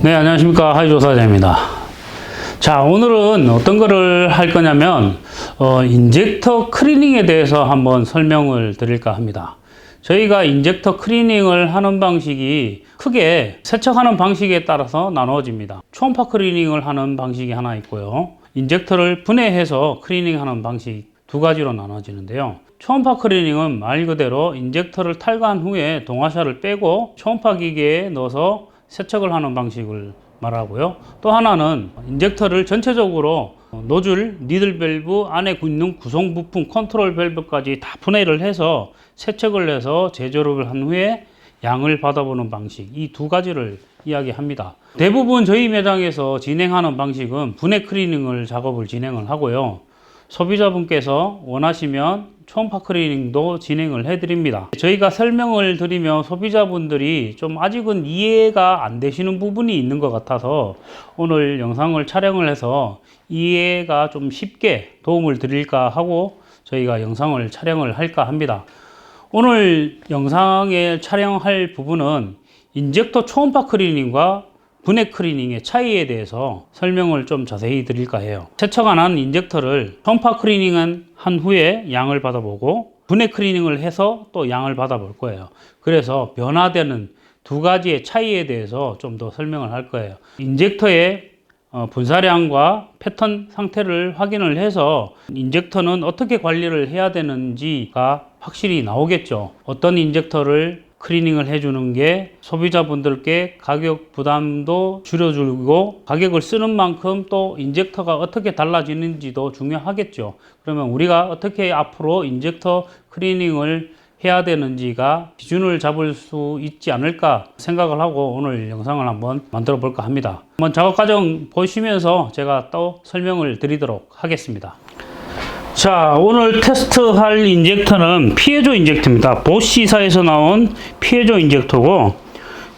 네, 안녕하십니까. 하이조사장입니다. 자, 오늘은 어떤 거를 할 거냐면, 인젝터 클리닝에 대해서 한번 설명을 드릴까 합니다. 저희가 인젝터 클리닝을 하는 방식이 크게 세척하는 방식에 따라서 나눠집니다. 초음파 클리닝을 하는 방식이 하나 있고요. 인젝터를 분해해서 클리닝하는 방식 두 가지로 나눠지는데요. 초음파 클리닝은 말 그대로 인젝터를 탈거한 후에 동화샤를 빼고 초음파 기계에 넣어서 세척을 하는 방식을 말하고요. 또 하나는 인젝터를 전체적으로 노즐, 니들 밸브 안에 있는 구성 부품, 컨트롤 밸브까지 다 분해를 해서 세척을 해서 재조립을 한 후에 양을 받아보는 방식, 이 두 가지를 이야기합니다. 대부분 저희 매장에서 진행하는 방식은 분해 클리닝을 작업을 진행을 하고요. 소비자분께서 원하시면 초음파 클리닝도 진행을 해드립니다. 저희가 설명을 드리면 소비자분들이 좀 아직은 이해가 안 되시는 부분이 있는 것 같아서 오늘 영상을 촬영을 해서 이해가 좀 쉽게 도움을 드릴까 하고 저희가 영상을 촬영을 할까 합니다. 오늘 영상에 촬영할 부분은 인젝터 초음파 클리닝과 분해 클리닝의 차이에 대해서 설명을 좀 자세히 드릴까 해요. 세척 안 한 인젝터를 초음파 클리닝한 후에 양을 받아보고 분해 클리닝을 해서 또 양을 받아볼 거예요. 그래서 변화되는 두 가지의 차이에 대해서 좀 더 설명을 할 거예요. 인젝터의 분사량과 패턴 상태를 확인을 해서 인젝터는 어떻게 관리를 해야 되는지가 확실히 나오겠죠. 어떤 인젝터를 클리닝을 해주는 게 소비자분들께 가격 부담도 줄여주고 가격을 쓰는 만큼 또 인젝터가 어떻게 달라지는지도 중요하겠죠. 그러면 우리가 어떻게 앞으로 인젝터 클리닝을 해야 되는지가 기준을 잡을 수 있지 않을까 생각을 하고 오늘 영상을 한번 만들어 볼까 합니다. 한번 작업 과정 보시면서 제가 또 설명을 드리도록 하겠습니다. 자, 오늘 테스트할 인젝터는 피에조 인젝터입니다. 보쉬사에서 나온 피에조 인젝터고,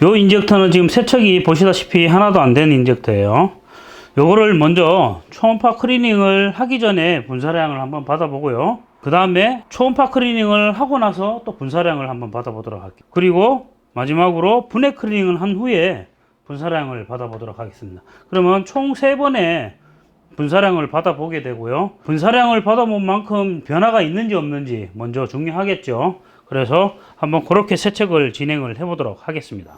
요 인젝터는 지금 세척이 보시다시피 하나도 안 된 인젝터예요. 요거를 먼저 초음파 클리닝을 하기 전에 분사량을 한번 받아보고요. 그 다음에 초음파 클리닝을 하고 나서 또 분사량을 한번 받아보도록 할게요. 그리고 마지막으로 분해 클리닝을 한 후에 분사량을 받아보도록 하겠습니다. 그러면 총 3번의 분사량을 받아보게 되고요. 분사량을 받아본 만큼 변화가 있는지 없는지 먼저 중요하겠죠. 그래서 한번 그렇게 세척을 진행을 해보도록 하겠습니다.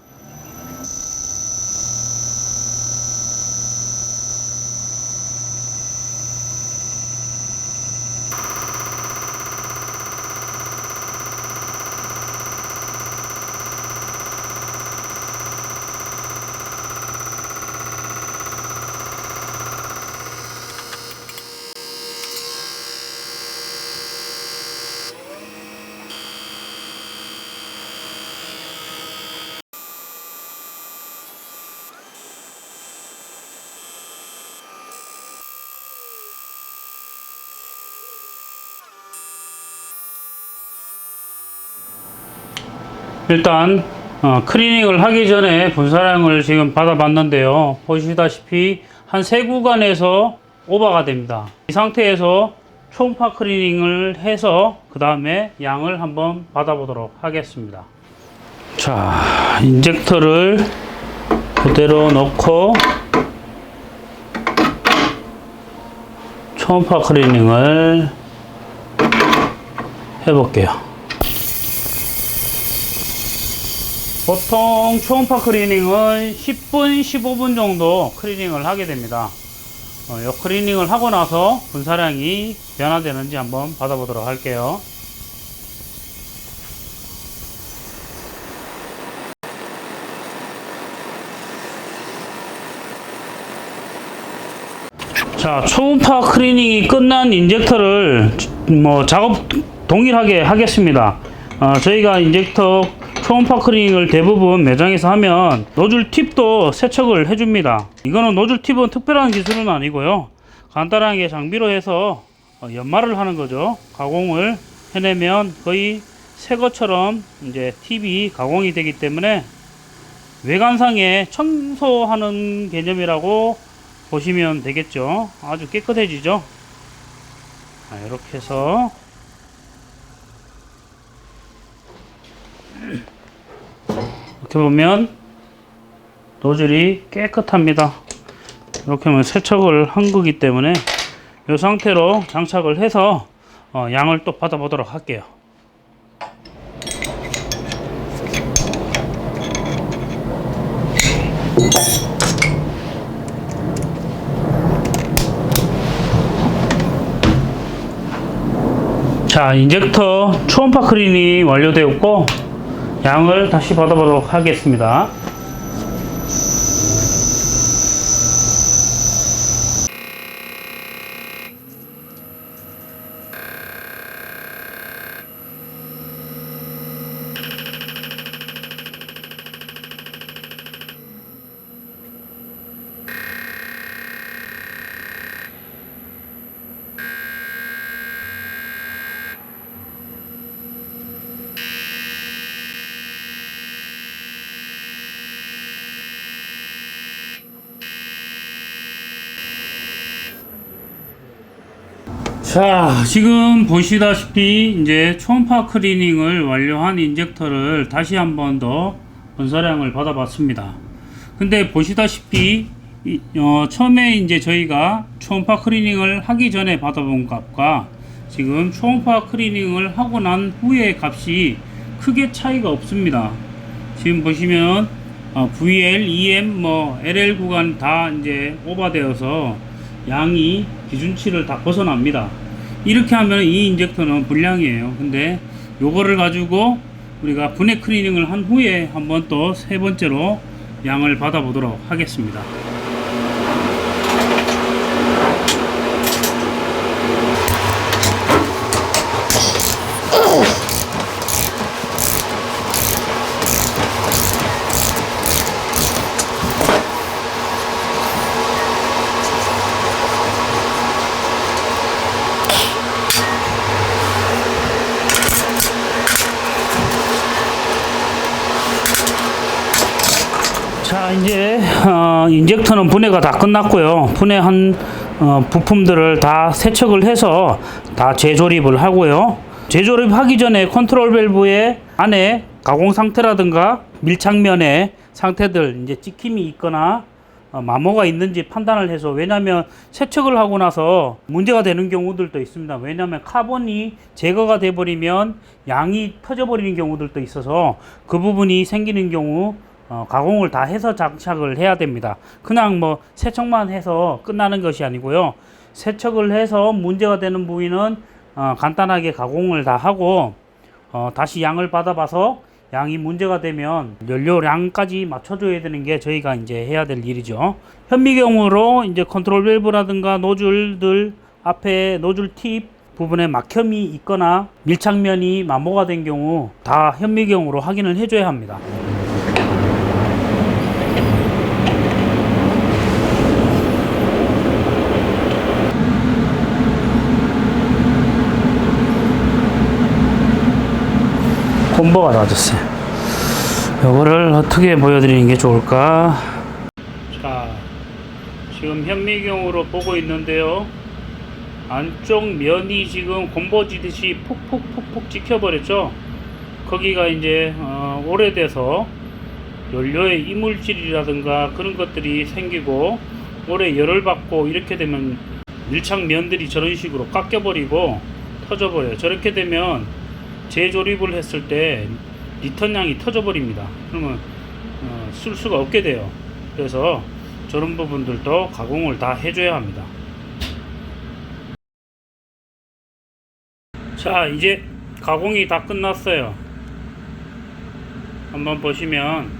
일단 클리닝을 하기 전에 분사량을 지금 받아봤는데요. 보시다시피 한 3구간에서 오버가 됩니다. 이 상태에서 초음파 클리닝을 해서 그 다음에 양을 한번 받아보도록 하겠습니다. 자, 인젝터를 그대로 넣고 초음파 클리닝을 해볼게요. 보통 초음파 클리닝은 10분, 15분 정도 클리닝을 하게 됩니다. 이 클리닝을 하고 나서 분사량이 변화되는지 한번 받아보도록 할게요. 자, 초음파 클리닝이 끝난 인젝터를 작업 동일하게 하겠습니다. 저희가 인젝터 초음파 클리닝을 대부분 매장에서 하면 노즐 팁도 세척을 해줍니다. 이거는 노즐 팁은 특별한 기술은 아니고요. 간단하게 장비로 해서 연마를 하는 거죠. 가공을 해내면 거의 새 것처럼 이제 팁이 가공이 되기 때문에 외관상에 청소하는 개념이라고 보시면 되겠죠. 아주 깨끗해지죠. 이렇게 해서 이렇게 보면 노즐이 깨끗합니다. 이렇게 하면 세척을 한 거기 때문에 이 상태로 장착을 해서 양을 또 받아보도록 할게요. 자, 인젝터 초음파 클리닝이 완료되었고 양을 다시 받아보도록 하겠습니다. 자, 지금 보시다시피 이제 초음파 클리닝을 완료한 인젝터를 다시 한번 더 분사량을 받아봤습니다. 근데 보시다시피 처음에 이제 저희가 초음파 클리닝을 하기 전에 받아본 값과 지금 초음파 클리닝을 하고 난 후의 값이 크게 차이가 없습니다. 지금 보시면 VL, EM, LL 구간 다 이제 오버되어서 양이 기준치를 다 벗어납니다. 이렇게 하면 이 인젝터는 불량이에요. 근데 요거를 가지고 우리가 분해 클리닝을 한 후에 한번 또 세 번째로 양을 받아보도록 하겠습니다. 자, 이제 인젝터는 분해가 다 끝났고요. 분해한 부품들을 다 세척을 해서 다 재조립을 하고요. 재조립하기 전에 컨트롤 밸브의 안에 가공 상태라든가 밀착면의 상태들, 이제 찍힘이 있거나 마모가 있는지 판단을 해서, 왜냐하면 세척을 하고 나서 문제가 되는 경우들도 있습니다. 왜냐하면 카본이 제거가 돼 버리면 양이 터져 버리는 경우들도 있어서 그 부분이 생기는 경우 가공을 다 해서 장착을 해야 됩니다. 그냥 세척만 해서 끝나는 것이 아니고요. 세척을 해서 문제가 되는 부위는 간단하게 가공을 다 하고 다시 양을 받아봐서 양이 문제가 되면 연료량까지 맞춰줘야 되는 게 저희가 이제 해야 될 일이죠. 현미경으로 이제 컨트롤 밸브라든가 노즐들 앞에 노즐 팁 부분에 막힘이 있거나 밀착면이 마모가 된 경우 다 현미경으로 확인을 해줘야 합니다. 콤보가 낮았어요. 이거를 어떻게 보여드리는 게 좋을까? 자, 지금 현미경으로 보고 있는데요. 안쪽 면이 지금 곰보지듯이 푹푹푹푹 찍혀버렸죠. 거기가 이제 오래돼서 연료의 이물질이라든가 그런 것들이 생기고 오래 열을 받고 이렇게 되면 밀착면들이 저런 식으로 깎여버리고 터져버려요. 저렇게 되면 재조립을 했을 때 리턴량이 터져버립니다. 그러면 쓸 수가 없게 돼요. 그래서 저런 부분들도 가공을 다 해줘야 합니다. 자, 이제 가공이 다 끝났어요. 한번 보시면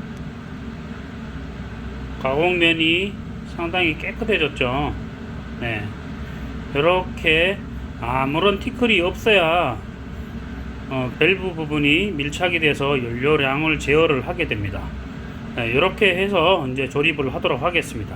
가공면이 상당히 깨끗해졌죠. 네, 이렇게 아무런 티클이 없어야 밸브 부분이 밀착이 돼서 연료량을 제어를 하게 됩니다. 네, 이렇게 해서 이제 조립을 하도록 하겠습니다.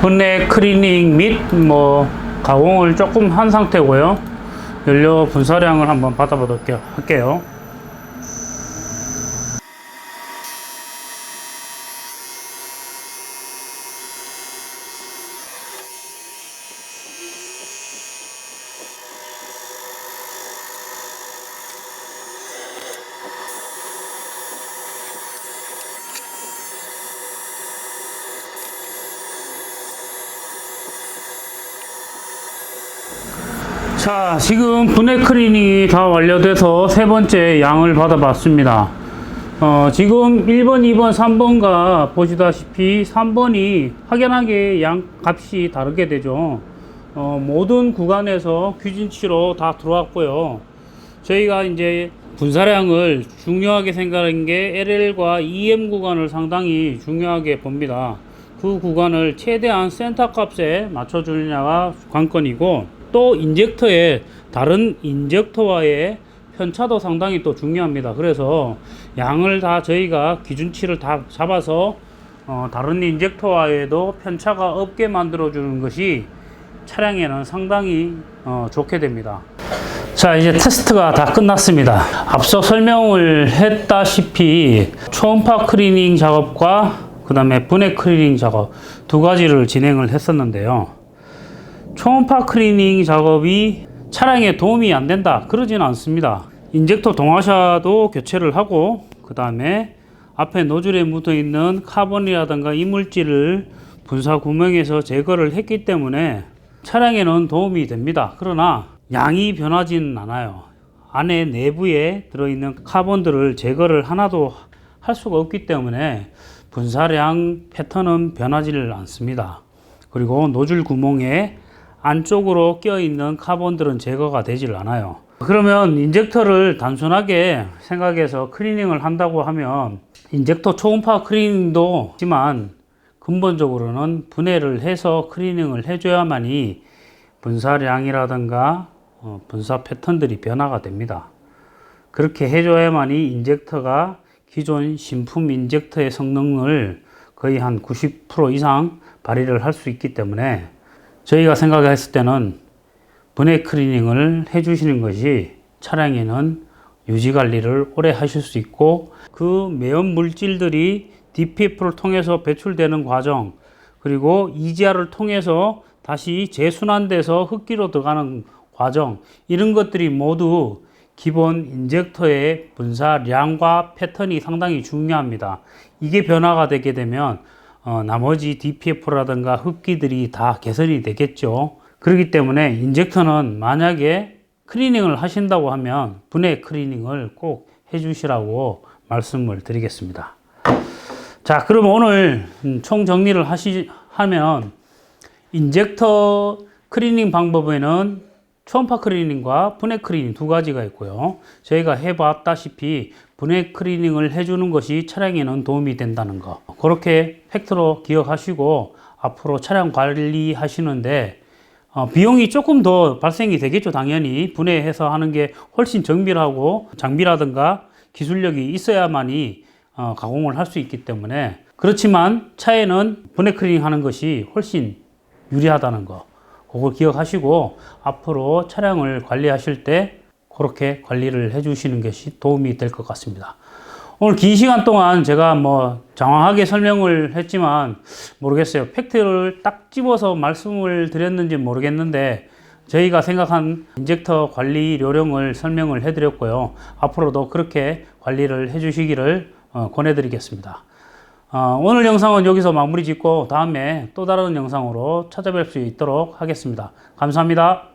분해 클리닝 및 가공을 조금 한 상태고요. 연료 분사량을 한번 받아보도록 할게요. 자, 지금 분해 클리닝이 다 완료돼서 세 번째 양을 받아봤습니다. 지금 1번, 2번, 3번과 보시다시피 3번이 확연하게 양 값이 다르게 되죠. 모든 구간에서 규진치로 다 들어왔고요. 저희가 이제 분사량을 중요하게 생각한 게 LL과 EM 구간을 상당히 중요하게 봅니다. 그 구간을 최대한 센터 값에 맞춰주느냐가 관건이고, 또 인젝터의 다른 인젝터와의 편차도 상당히 또 중요합니다. 그래서 양을 다 저희가 기준치를 다 잡아서 다른 인젝터와에도 편차가 없게 만들어 주는 것이 차량에는 상당히 좋게 됩니다. 자, 이제 테스트가 다 끝났습니다. 앞서 설명을 했다시피 초음파 클리닝 작업과 그 다음에 분해 클리닝 작업 두 가지를 진행을 했었는데요. 초음파 클리닝 작업이 차량에 도움이 안 된다, 그러지는 않습니다. 인젝터 동화샤도 교체를 하고, 그 다음에 앞에 노즐에 묻어 있는 카본이라든가 이물질을 분사 구멍에서 제거를 했기 때문에 차량에는 도움이 됩니다. 그러나 양이 변하지는 않아요. 안에 내부에 들어있는 카본들을 제거를 하나도 할 수가 없기 때문에 분사량 패턴은 변하지를 않습니다. 그리고 노즐 구멍에 안쪽으로 껴있는 카본들은 제거가 되질 않아요. 그러면 인젝터를 단순하게 생각해서 클리닝을 한다고 하면 인젝터 초음파 클리닝도 있지만 근본적으로는 분해를 해서 클리닝을 해줘야만이 분사량이라든가 분사 패턴들이 변화가 됩니다. 그렇게 해줘야만이 인젝터가 기존 신품 인젝터의 성능을 거의 한 90% 이상 발휘를 할 수 있기 때문에 저희가 생각했을 때는 분해 클리닝을 해주시는 것이 차량에는 유지 관리를 오래 하실 수 있고, 그 매연 물질들이 DPF를 통해서 배출되는 과정, 그리고 EGR을 통해서 다시 재순환돼서 흡기로 들어가는 과정, 이런 것들이 모두 기본 인젝터의 분사량과 패턴이 상당히 중요합니다. 이게 변화가 되게 되면 나머지 DPF라든가 흡기들이 다 개선이 되겠죠. 그렇기 때문에 인젝터는 만약에 클리닝을 하신다고 하면 분해 클리닝을 꼭 해주시라고 말씀을 드리겠습니다. 자, 그럼 오늘 총 정리를 하면 인젝터 클리닝 방법에는 초음파 클리닝과 분해 클리닝 두 가지가 있고요. 저희가 해봤다시피 분해 클리닝을 해주는 것이 차량에는 도움이 된다는 거, 그렇게 팩트로 기억하시고 앞으로 차량 관리하시는데 비용이 조금 더 발생이 되겠죠. 당연히 분해해서 하는 게 훨씬 정밀하고 장비라든가 기술력이 있어야만이 가공을 할 수 있기 때문에, 그렇지만 차에는 분해 클리닝 하는 것이 훨씬 유리하다는 거, 그걸 기억하시고 앞으로 차량을 관리하실 때 그렇게 관리를 해 주시는 것이 도움이 될 것 같습니다. 오늘 긴 시간 동안 제가 장황하게 설명을 했지만 모르겠어요. 팩트를 딱 집어서 말씀을 드렸는지 모르겠는데 저희가 생각한 인젝터 관리 요령을 설명을 해 드렸고요. 앞으로도 그렇게 관리를 해 주시기를 권해 드리겠습니다. 오늘 영상은 여기서 마무리 짓고 다음에 또 다른 영상으로 찾아뵐 수 있도록 하겠습니다. 감사합니다.